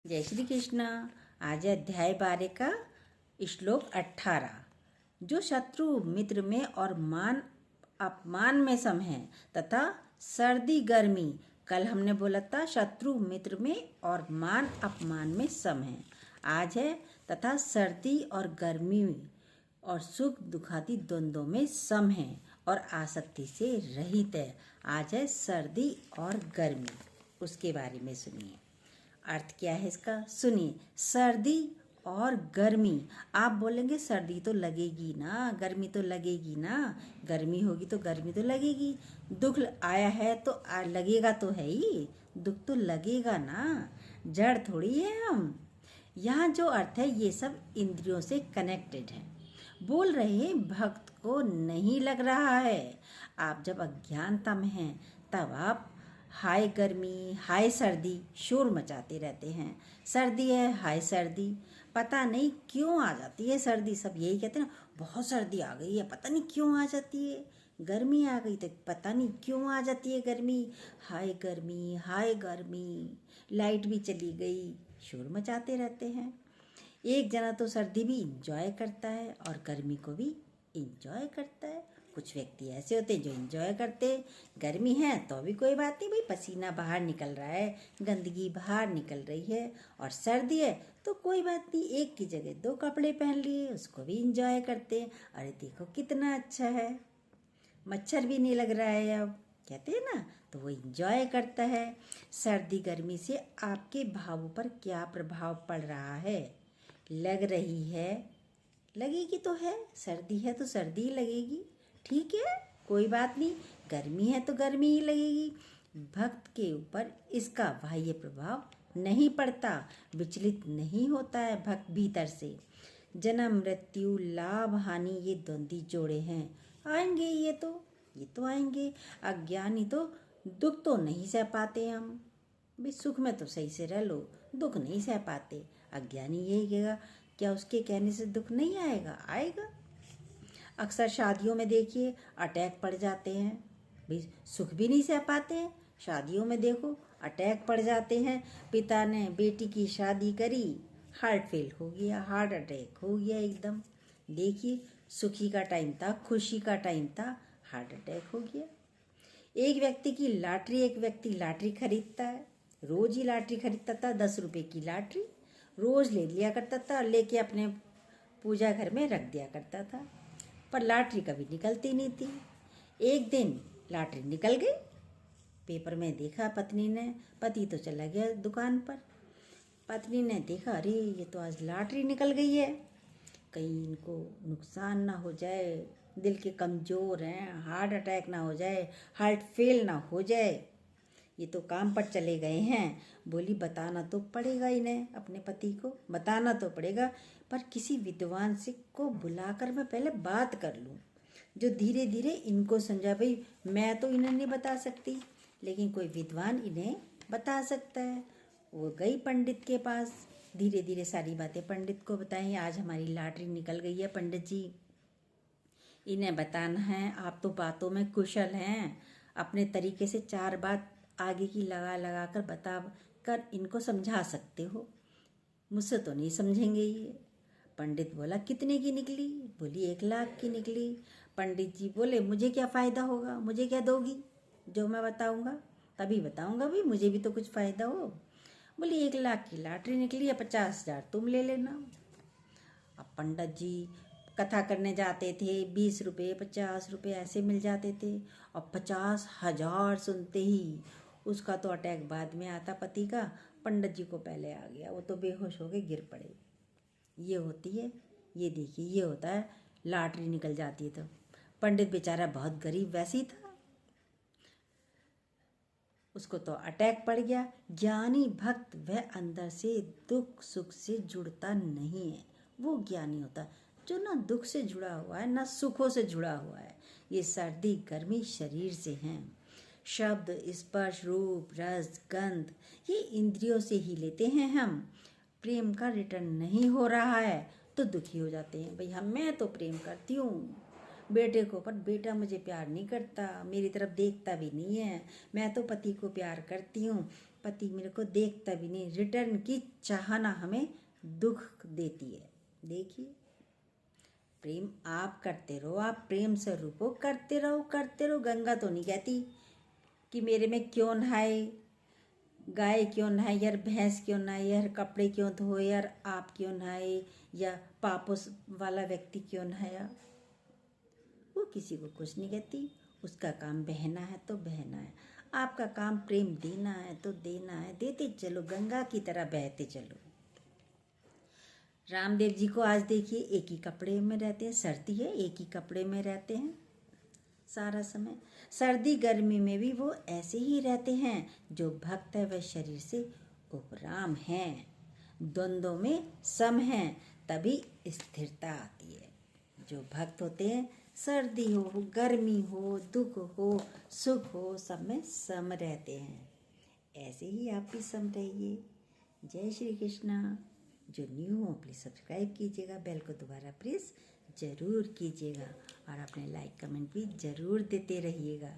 जय श्री कृष्ण। आज अध्याय 12 का श्लोक 18। जो शत्रु मित्र में और मान अपमान में सम है तथा सर्दी गर्मी। कल हमने बोला था शत्रु मित्र में और मान अपमान में सम है। आज है तथा सर्दी और गर्मी और सुख दुखादि द्वंद्वों में सम है और आसक्ति से रहित है। आज है सर्दी और गर्मी, उसके बारे में सुनिए। अर्थ क्या है इसका, सुनिए। सर्दी और गर्मी। आप बोलेंगे सर्दी तो लगेगी ना, गर्मी तो लगेगी ना, गर्मी होगी तो गर्मी तो लगेगी। दुख आया है तो लगेगा तो है ही, दुख तो लगेगा ना, जड़ थोड़ी है हम। यहाँ जो अर्थ है ये सब इंद्रियों से कनेक्टेड है। बोल रहे भक्त को नहीं लग रहा है। आप जब अज्ञानता में हैं तब आप हाय गर्मी हाय सर्दी शोर मचाते रहते हैं। सर्दी है, हाय सर्दी, पता नहीं क्यों आ जाती है सर्दी। सब यही कहते हैं ना, बहुत सर्दी आ गई है, पता नहीं क्यों आ जाती है। गर्मी आ गई तो पता नहीं क्यों आ जाती है गर्मी। हाय गर्मी हाय गर्मी, लाइट भी चली गई, शोर मचाते रहते हैं। एक जना तो सर्दी भी इंजॉय करता है और गर्मी को भी इंजॉय करता है। कुछ व्यक्ति ऐसे होते हैं जो इंजॉय करते हैं, गर्मी है तो भी कोई बात नहीं भाई, पसीना बाहर निकल रहा है, गंदगी बाहर निकल रही है। और सर्दी है तो कोई बात नहीं, एक की जगह दो कपड़े पहन लिए, उसको भी इंजॉय करते हैं। अरे देखो कितना अच्छा है, मच्छर भी नहीं लग रहा है अब, कहते हैं ना, तो वो इंजॉय करता है। सर्दी गर्मी से आपके भावों पर क्या प्रभाव पड़ रहा है? लग रही है, लगेगी तो है, सर्दी है तो सर्दी ही लगेगी, ठीक है, कोई बात नहीं। गर्मी है तो गर्मी ही लगेगी। भक्त के ऊपर इसका बाह्य प्रभाव नहीं पड़ता, विचलित नहीं होता है भक्त भीतर से। जन्म मृत्यु लाभ हानि ये द्वंद्वी जोड़े हैं, आएंगे ये तो आएंगे। अज्ञानी तो दुख तो नहीं सह पाते हम, भाई सुख में तो सही से रह लो, दुख नहीं सह पाते। अज्ञानी यही कहेगा, क्या उसके कहने से दुख नहीं आएगा? आएगा। अक्सर शादियों में देखिए अटैक पड़ जाते हैं, भाई सुख भी नहीं सह पाते हैं, शादियों में देखो अटैक पड़ जाते हैं। पिता ने बेटी की शादी करी, हार्ट फेल हो गया, हार्ट अटैक हो गया एकदम। देखिए सुखी का टाइम था, खुशी का टाइम था, हार्ट अटैक हो गया। एक व्यक्ति लॉटरी खरीदता है, रोज ही लॉटरी खरीदता था, 10 रुपए की लॉटरी रोज ले लिया करता था, लेके अपने पूजा घर में रख दिया करता था, पर लॉटरी कभी निकलती नहीं थी। एक दिन लॉटरी निकल गई, पेपर में देखा पत्नी ने, पति तो चला गया दुकान पर। पत्नी ने देखा, अरे ये तो आज लॉटरी निकल गई है, कहीं इनको नुकसान ना हो जाए, दिल के कमज़ोर हैं, हार्ट अटैक ना हो जाए, हार्ट फेल ना हो जाए, ये तो काम पर चले गए हैं। बोली बताना तो पड़ेगा इन्हें, अपने पति को बताना तो पड़ेगा, पर किसी विद्वान से को बुलाकर मैं पहले बात कर लूँ, जो धीरे धीरे इनको समझा। भाई मैं तो इन्हें नहीं बता सकती, लेकिन कोई विद्वान इन्हें बता सकता है। वो गई पंडित के पास, धीरे धीरे सारी बातें पंडित को बताई। आज हमारी लॉटरी निकल गई है पंडित जी, इन्हें बताना है, आप तो बातों में कुशल हैं, अपने तरीके से 4 बात आगे की लगा लगा कर बता कर इनको समझा सकते हो, मुझसे तो नहीं समझेंगे ये। पंडित बोला कितने की निकली? बोली 1 लाख की निकली। पंडित जी बोले मुझे क्या फ़ायदा होगा, मुझे क्या दोगी? जो मैं बताऊंगा तभी बताऊंगा, भाई मुझे भी तो कुछ फ़ायदा हो। बोली 1 लाख की लॉटरी निकली है, 50,000 तुम ले लेना। अब पंडित जी कथा करने जाते थे, 20 रुपये 50 रुपये ऐसे मिल जाते थे, और 50,000 सुनते ही उसका तो अटैक बाद में आता पति का, पंडित जी को पहले आ गया, वो तो बेहोश हो के गिर पड़े। ये होती है, ये देखिए ये होता है, लॉटरी निकल जाती है तो। पंडित बेचारा बहुत गरीब वैसे ही था, उसको तो अटैक पड़ गया। ज्ञानी भक्त वह अंदर से दुख सुख से जुड़ता नहीं है, वो ज्ञानी होता है जो ना दुख से जुड़ा हुआ है ना सुखों से जुड़ा हुआ है। ये सर्दी गर्मी शरीर से हैं, शब्द स्पर्श रूप रस गंध ये इंद्रियों से ही लेते हैं हम। प्रेम का रिटर्न नहीं हो रहा है तो दुखी हो जाते हैं। भाई मैं तो प्रेम करती हूँ बेटे को, पर बेटा मुझे प्यार नहीं करता, मेरी तरफ देखता भी नहीं है। मैं तो पति को प्यार करती हूँ, पति मेरे को देखता भी नहीं, रिटर्न की चाहना हमें दुख देती है। देखिए, प्रेम आप करते रहो, आप प्रेम स्वरूप हो, करते रहो। गंगा तो नहीं कहती कि मेरे में क्यों नहाए, गाय क्यों नहाए यार, भैंस क्यों नहाए यार, कपड़े क्यों धोए यार, आप क्यों नहाए, या पापोस वाला व्यक्ति क्यों नहाया। वो किसी को कुछ नहीं कहती, उसका काम बहना है तो बहना है, आपका काम प्रेम देना है तो देना है, देते चलो, गंगा की तरह बहते चलो। रामदेव जी को आज देखिए एक ही कपड़े में रहते हैं, सर्दी है एक ही कपड़े में रहते हैं सारा समय। सर्दी गर्मी में भी वो ऐसे ही रहते हैं। जो भक्त है वह शरीर से उपराम हैं, द्वंद्वों में सम हैं, तभी स्थिरता आती है। जो भक्त होते हैं, सर्दी हो गर्मी हो, दुख हो सुख हो, सब में सम रहते हैं। ऐसे ही आप भी सम रहिए। जय श्री कृष्णा। जो न्यू हो प्लीज़ सब्सक्राइब कीजिएगा, बेल को दोबारा प्रेस ज़रूर कीजिएगा और अपने लाइक कमेंट भी ज़रूर देते रहिएगा।